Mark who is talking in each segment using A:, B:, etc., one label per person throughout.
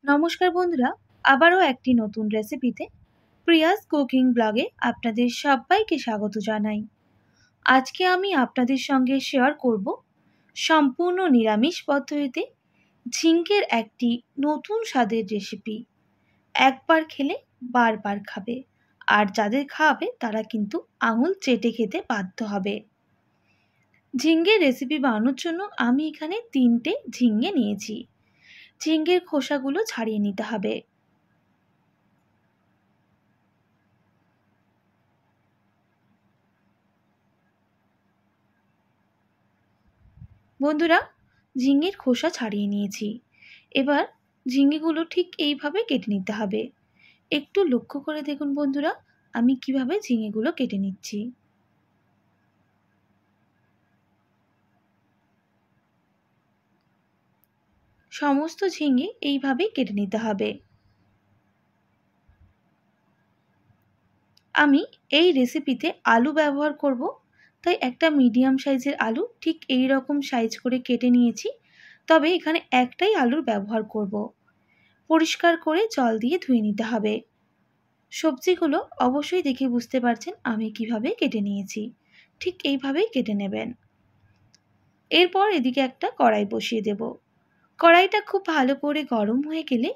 A: নমস্কার বন্ধুরা, আবারও একটি নতুন রেসিপিতে প্রিয়াস কুকিং ব্লগে আপনাদের সবাইকে স্বাগত জানাই। আজকে আমি আপনাদের সঙ্গে শেয়ার করব সম্পূর্ণ নিরামিষ পদ্ধতিতে ঝিঙ্গের একটি নতুন স্বাদের রেসিপি। একবার খেলে বারবার খাবে, আর যাদের খাওয়াবে তারা কিন্তু আঙুল চেটে খেতে বাধ্য হবে। ঝিঙ্গের রেসিপি বানানোর জন্য আমি এখানে 3টে ঝিঙ্গে নিয়েছি। ঝিঙ্গের খোসাগুলো ছাড়িয়ে নিতে হবে। বন্ধুরা, ঝিঙ্গের খোসা ছাড়িয়ে নিয়েছি। এবার ঝিঙ্গেগুলো ঠিক এইভাবে কেটে নিতে হবে। একটু লক্ষ্য করে দেখুন বন্ধুরা, আমি কিভাবে ঝিঙ্গেগুলো কেটে নিচ্ছি। সমস্ত ঝিঙ্গে এইভাবেই কেটে নিতে হবে। আমি এই রেসিপিতে আলু ব্যবহার করব, তাই একটা মিডিয়াম সাইজের আলু ঠিক এই রকম সাইজ করে কেটে নিয়েছি। তবে এখানে একটাই আলুর ব্যবহার করব। পরিষ্কার করে জল দিয়ে ধুয়ে নিতে হবে। সবজিগুলো অবশ্যই দেখে বুঝতে পারছেন আমি কিভাবে কেটে নিয়েছি। ঠিক এইভাবেই কেটে নেবেন। এরপর এদিকে একটা কড়াই বসিয়ে দেব। কড়াইটা খুব ভালো করে গরম হয়ে গেলে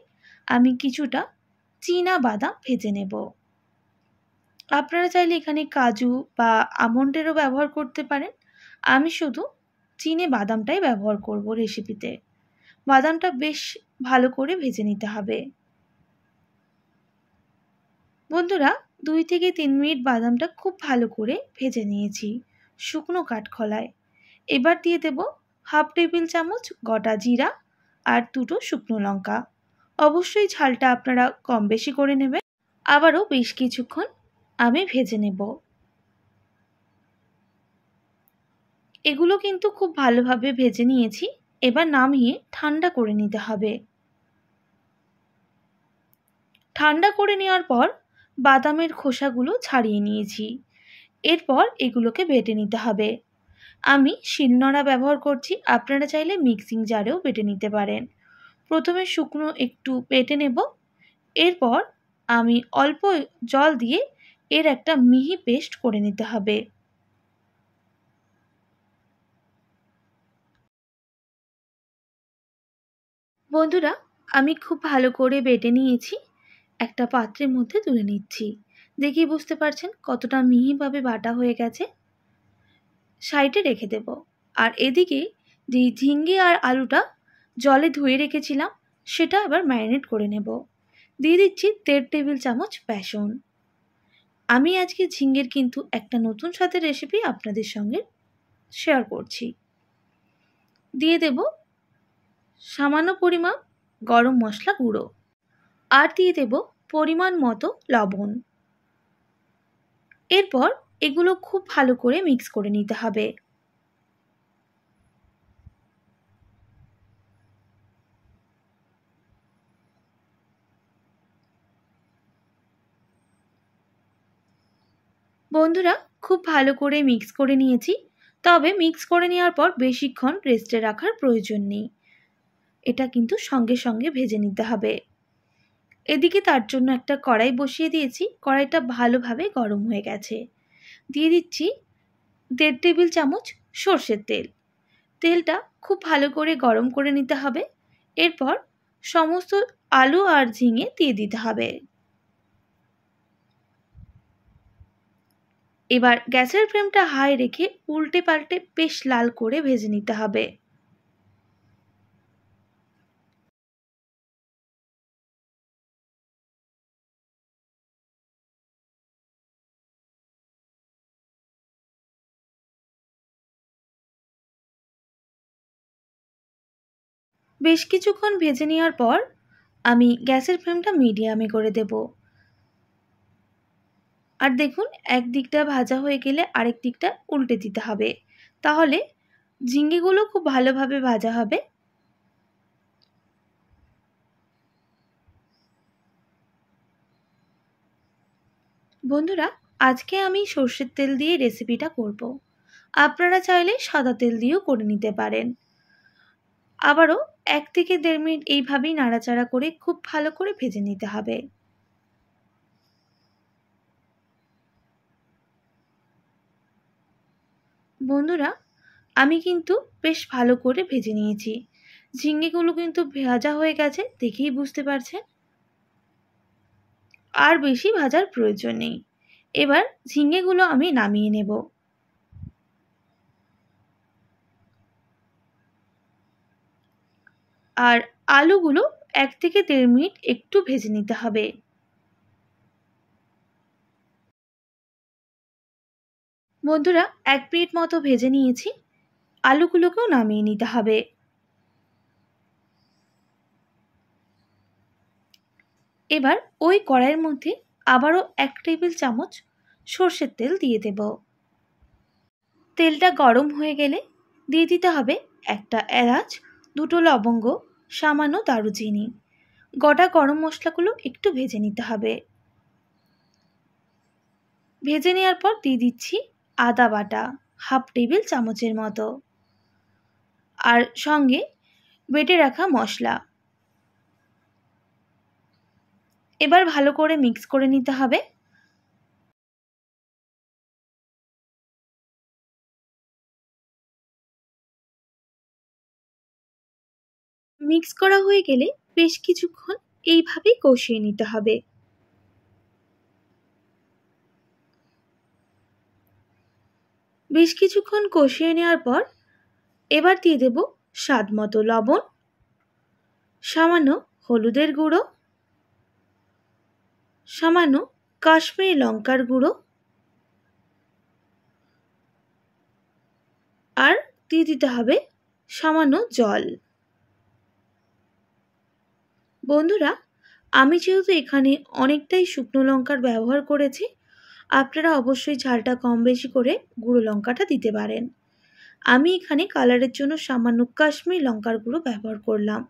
A: আমি কিছুটা চীনা বাদাম ভেজে নেব। আপনারা চাইলে এখানে কাজু বা আমন্ডেরও ব্যবহার করতে পারেন। আমি শুধু চীনে বাদামটাই ব্যবহার করব রেসিপিতে। বাদামটা বেশ ভালো করে ভেজে নিতে হবে। বন্ধুরা, 2 থেকে 3 মিনিট বাদামটা খুব ভালো করে ভেজে নিয়েছি শুকনো কাঠখোলায়। এবার দিয়ে দেব হাফ টেবিল চামচ গোটা জিরা আর 2টো শুকনো লঙ্কা। অবশ্যই ঝালটা আপনারা কম বেশি করে নেবেন। আবারও বেশ কিছুক্ষণ আমি ভেজে নেব। এগুলো কিন্তু খুব ভালোভাবে ভেজে নিয়েছি। এবার নামিয়ে ঠান্ডা করে নিতে হবে। ঠান্ডা করে নেওয়ার পর বাদামের খোসাগুলো ছাড়িয়ে নিয়েছি। এরপর এগুলোকে বেটে নিতে হবে। আমি শিলনোড়া ব্যবহার করছি, আপনারা চাইলে মিক্সিং জারেও বেটে নিতে পারেন। প্রথমে শুকনো একটু বেটে নেব। এরপর আমি অল্প জল দিয়ে এর একটা মিহি পেস্ট করে নিতে হবে। বন্ধুরা, আমি খুব ভালো করে বেটে নিয়েছি। একটা পাত্রের মধ্যে তুলে নিচ্ছি। দেখেই বুঝতে পারছেন কতটা মিহিভাবে বাটা হয়ে গেছে। সাইডে রেখে দেব। আর এদিকে যে ঝিঙ্গে আর আলুটা জলে ধুয়ে রেখেছিলাম সেটা এবার ম্যারিনেট করে নেব। দিয়ে দিচ্ছি 1.5 টেবিল চামচ বেসন। আমি আজকে ঝিঙ্গের কিন্তু একটা নতুন স্বাদের রেসিপি আপনাদের সঙ্গে শেয়ার করছি। দিয়ে দেব সামান্য পরিমাণ গরম মশলা গুঁড়ো, আর দিয়ে দেব পরিমাণ মতো লবণ। এরপর এগুলো খুব ভালো করে মিক্স করে নিতে হবে। বন্ধুরা, খুব ভালো করে মিক্স করে নিয়েছি। তবে মিক্স করে নেওয়ার পর বেশিক্ষণ রেস্টে রাখার প্রয়োজন নেই। এটা কিন্তু সঙ্গে সঙ্গে ভেজে নিতে হবে। এদিকে তার জন্য একটা কড়াই বসিয়ে দিয়েছি। কড়াইটা ভালোভাবে গরম হয়ে গেছে। দিয়ে দিচ্ছি 1.5 টেবিল চামচ সর্ষের তেল। তেলটা খুব ভালো করে গরম করে নিতে হবে। এরপর সমস্ত আলু আর ঝিঙে দিয়ে দিতে হবে। এবার গ্যাসের ফ্লেমটা হাই রেখে উল্টে পাল্টে বেশ লাল করে ভেজে নিতে হবে। বেশ কিছুক্ষণ ভেজে নেওয়ার পর আমি গ্যাসের ফ্লেমটা মিডিয়ামে করে দেব। আর দেখুন, এক দিকটা ভাজা হয়ে গেলে আরেক দিকটা উল্টে দিতে হবে। তাহলে ঝিঙ্গেগুলো খুব ভালোভাবে ভাজা হবে। বন্ধুরা, আজকে আমি সর্ষের তেল দিয়ে রেসিপিটা করব। আপনারা চাইলে সাদা তেল দিয়েও করে নিতে পারেন। আবারও 1 থেকে 1.5 মিনিট এইভাবেই নাড়াচাড়া করে খুব ভালো করে ভেজে নিতে হবে। বন্ধুরা, আমি কিন্তু বেশ ভালো করে ভেজে নিয়েছি। ঝিঙেগুলো কিন্তু ভাজা হয়ে গেছে, দেখেই বুঝতে পারছেন। আর বেশি ভাজার প্রয়োজন নেই। এবার ঝিঙেগুলো আমি নামিয়ে নেব। আর আলুগুলো 1 থেকে 1.5 মিনিট একটু ভেজে নিতে হবে। বন্ধুরা, 1 মিনিট মতো ভেজে নিয়েছি। আলুগুলোকেও নামিয়ে নিতে হবে। এবার ওই কড়াইয়ের মধ্যে আবারও 1 টেবিল চামচ সর্ষের তেল দিয়ে দেব। তেলটা গরম হয়ে গেলে দিয়ে দিতে হবে একটা এলাচ, 2টো লবঙ্গ, সামান্য দারুচিনি। গোটা গরম মশলাগুলো একটু ভেজে নিতে হবে। ভেজে নেওয়ার পর দিয়ে দিচ্ছি আদা বাটা 1/2 টেবিল চামচের মতো, আর সঙ্গে বেটে রাখা মশলা। এবার ভালো করে মিক্স করে নিতে হবে। মিক্স করা হয়ে গেলে বেশ কিছুক্ষণ এইভাবেই কষিয়ে নিতে হবে। বেশ কিছুক্ষণ কষিয়ে নেওয়ার পর এবার দিয়ে দেব স্বাদ মতো লবণ, সামান্য হলুদের গুঁড়ো, সামান্য কাশ্মীরি লঙ্কার গুঁড়ো, আর দিয়ে দিতে হবে সামান্য জল। বন্ধুরা, আমি যেহেতু এখানে অনেকটাই শুকনো লঙ্কার ব্যবহার করেছি, আপনারা অবশ্যই ঝালটা কম বেশি করে গুঁড়ো লঙ্কাটা দিতে পারেন। আমি এখানে কালারের জন্য সামান্য কাশ্মীরি লঙ্কার গুঁড়ো ব্যবহার করলাম।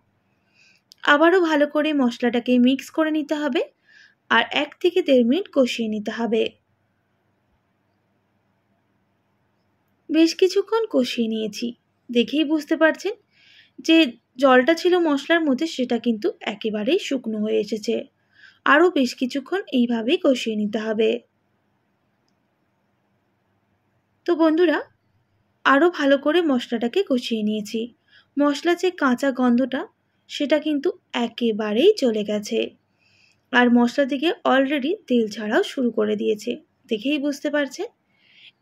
A: আবারও ভালো করে মশলাটাকে মিক্স করে নিতে হবে আর 1 থেকে 1.5 মিনিট কষিয়ে নিতে হবে। বেশ কিছুক্ষণ কষিয়ে নিয়েছি, দেখেই বুঝতে পারছেন যে জলটা ছিল মশলার মধ্যে সেটা কিন্তু একেবারেই শুকনো হয়ে এসেছে। আরও বেশ কিছুক্ষণ এইভাবেই কষিয়ে নিতে হবে। তো বন্ধুরা, আরও ভালো করে মশলাটাকে কষিয়ে নিয়েছি। মশলার যে কাঁচা গন্ধটা সেটা কিন্তু একেবারেই চলে গেছে, আর মশলা থেকে অলরেডি তেল ছাড়াও শুরু করে দিয়েছে, দেখেই বুঝতে পারছেন।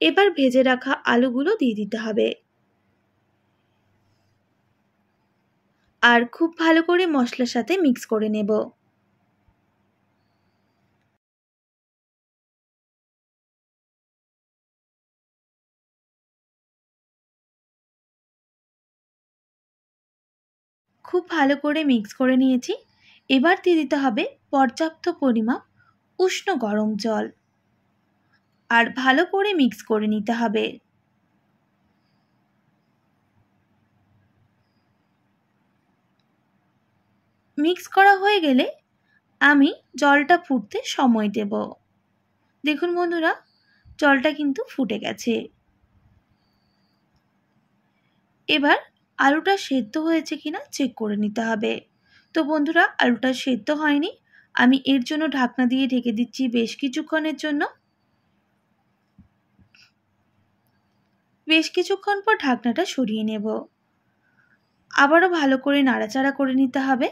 A: এবার ভেজে রাখা আলুগুলো দিয়ে দিতে হবে, আর খুব ভালো করে মশলার সাথে মিক্স করে নেব। খুব ভালো করে মিক্স করে নিয়েছি। এবার দিয়ে দিতে হবে পর্যাপ্ত পরিমাণ উষ্ণ গরম জল, আর ভালো করে মিক্স করে নিতে হবে। মিক্স করা হয়ে গেলে আমি জলটা ফুটতে সময় দেব। দেখুন বন্ধুরা, জলটা কিন্তু ফুটে গেছে। এবার আলুটা সেদ্ধ হয়েছে কিনা চেক করে নিতে হবে। তো বন্ধুরা, আলুটা সেদ্ধ হয়নি, আমি এর জন্য ঢাকনা দিয়ে ঢেকে দিচ্ছি বেশ কিছুক্ষণের জন্য। বেশ কিছুক্ষণ পর ঢাকনাটা সরিয়ে নেব। আবারও ভালো করে নাড়াচাড়া করে নিতে হবে।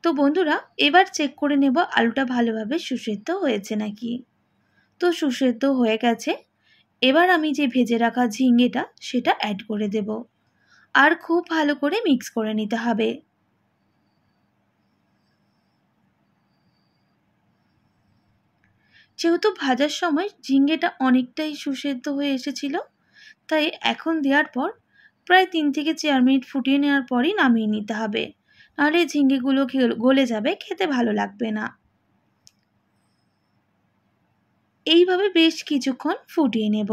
A: তো বন্ধুরা, এবার চেক করে নেব আলুটা ভালোভাবে সুসেদ্ধ হয়েছে নাকি। তো সুসেদ্ধ হয়ে গেছে। এবার আমি যে ভেজে রাখা ঝিঙেটা সেটা অ্যাড করে দেব, আর খুব ভালো করে মিক্স করে নিতে হবে। যেহেতু ভাজার সময় ঝিঙেটা অনেকটাই সুসেদ্ধ হয়ে এসেছিল, তাই এখন দেওয়ার পর প্রায় 3 থেকে 4 মিনিট ফুটিয়ে নেওয়ার পরই নামিয়ে নিতে হবে, নাহলে ঝিঙেগুলো গলে যাবে, খেতে ভালো লাগবে না। এইভাবে বেশ কিছুক্ষণ ফুটিয়ে নেব।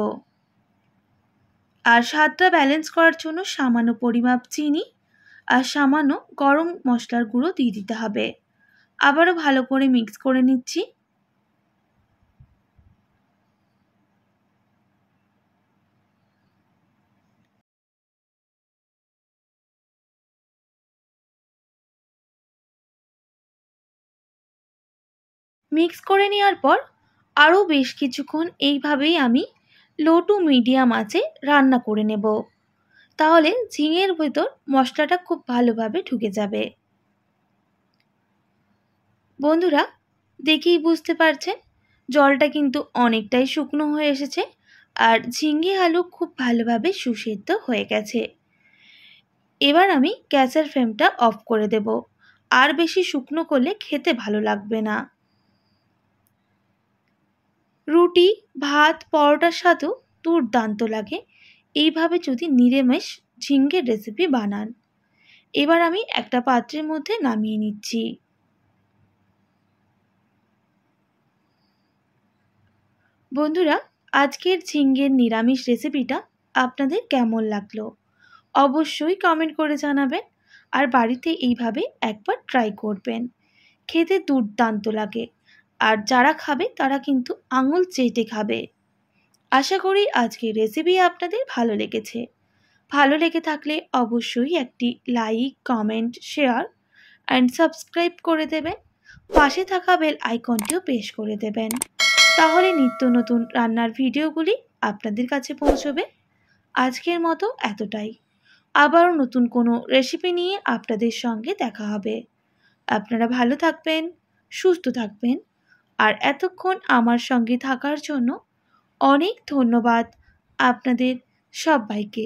A: আর স্বাদটা ব্যালেন্স করার জন্য সামান্য পরিমাপ চিনি আর সামান্য গরম মশলার গুঁড়ো দিয়ে দিতে হবে। আবারও ভালো করে মিক্স করে নিচ্ছি। মিক্স করে নেওয়ার পর আরও বেশ কিছুক্ষণ এইভাবেই আমি লো টু মিডিয়াম আঁচে রান্না করে নেব। তাহলে ঝিঙের ভেতর মশলাটা খুব ভালোভাবে ঢুকে যাবে। বন্ধুরা, দেখেই বুঝতে পারছেন জলটা কিন্তু অনেকটাই শুকনো হয়ে এসেছে আর ঝিঙে আলু খুব ভালোভাবে সুসেদ্ধ হয়ে গেছে। এবার আমি গ্যাসের ফ্লেমটা অফ করে দেব। আর বেশি শুকনো করলে খেতে ভালো লাগবে না। রুটি, ভাত, পরোটার সাথেও দুর্দান্ত লাগে এইভাবে যদি নিরামিষ ঝিঙের রেসিপি বানান। এবার আমি একটা পাত্রের মধ্যে নামিয়ে নিচ্ছি। বন্ধুরা, আজকের ঝিঙের নিরামিষ রেসিপিটা আপনাদের কেমন লাগলো অবশ্যই কমেন্ট করে জানাবেন। আর বাড়িতে এইভাবে একবার ট্রাই করবেন, খেতে দুর্দান্ত লাগে। আর যারা খাবে তারা কিন্তু আঙুল চেটে খাবে। আশা করি আজকের রেসিপি আপনাদের ভালো লেগেছে। ভালো লেগে থাকলে অবশ্যই একটি like, comment, share and subscribe করে দেবেন। পাশে থাকা বেল আইকনটিও প্রেস করে দেবেন। তাহলে নিত্য নতুন রান্নার ভিডিওগুলি আপনাদের কাছে পৌঁছবে। আজকের মতো এতটাই। আবারও নতুন কোনো রেসিপি নিয়ে আপনাদের সঙ্গে দেখা হবে। আপনারা ভালো থাকবেন, সুস্থ থাকবেন। আর এতক্ষণ আমার সঙ্গে থাকার জন্য অনেক ধন্যবাদ আপনাদের সবাইকে।